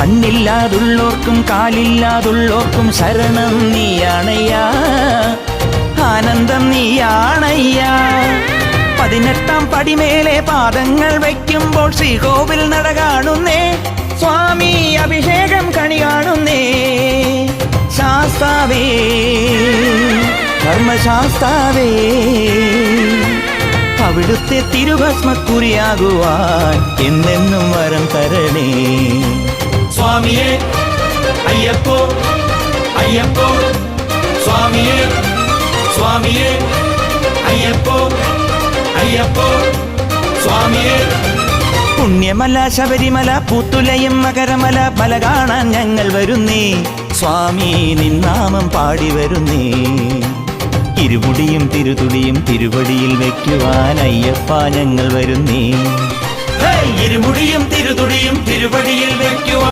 കണ്ണില്ലാതുള്ളോർക്കും കാലില്ലാതുള്ളോർക്കും ശരണം നീയാണയ്യാ, ആനന്ദം നീയാണയ്യാ. 18-ാം പടിമേലെ പാദങ്ങൾ വയ്ക്കുമ്പോൾ ശ്രീകോവിൽ നട കാണുന്നേ, സ്വാമി അഭിഷേകം കണി കാണുന്നേ. ശാസ്താവേ, ധർമ്മശാസ്താവേ, അവിടുത്തെ തിരുഭസ്മക്കുറിയാകുവാൻ എന്നെന്നും വരം തരണേ. സ്വാമിയേ അയ്യപ്പോ അയ്യപ്പോ, സ്വാമിയേ സ്വാമിയേ അയ്യപ്പോ അയ്യപ്പോ, സ്വാമിയേ. പുണ്യമല ശബരിമല പൂത്തുലയും മകരമല മല കാണാൻ ഞങ്ങൾ വരുന്നേ, സ്വാമി നിന്നാമം പാടി വരുന്നേ. ഇരുമുടിയും തിരുതുടിയും തിരുവടിയിൽ വയ്ക്കുവാൻ അയ്യപ്പ ഞങ്ങൾ വരുന്നേ. ഇരുമുടിയും തിരുതുടിയും തിരുവടിയിൽ വയ്ക്കുവാൻ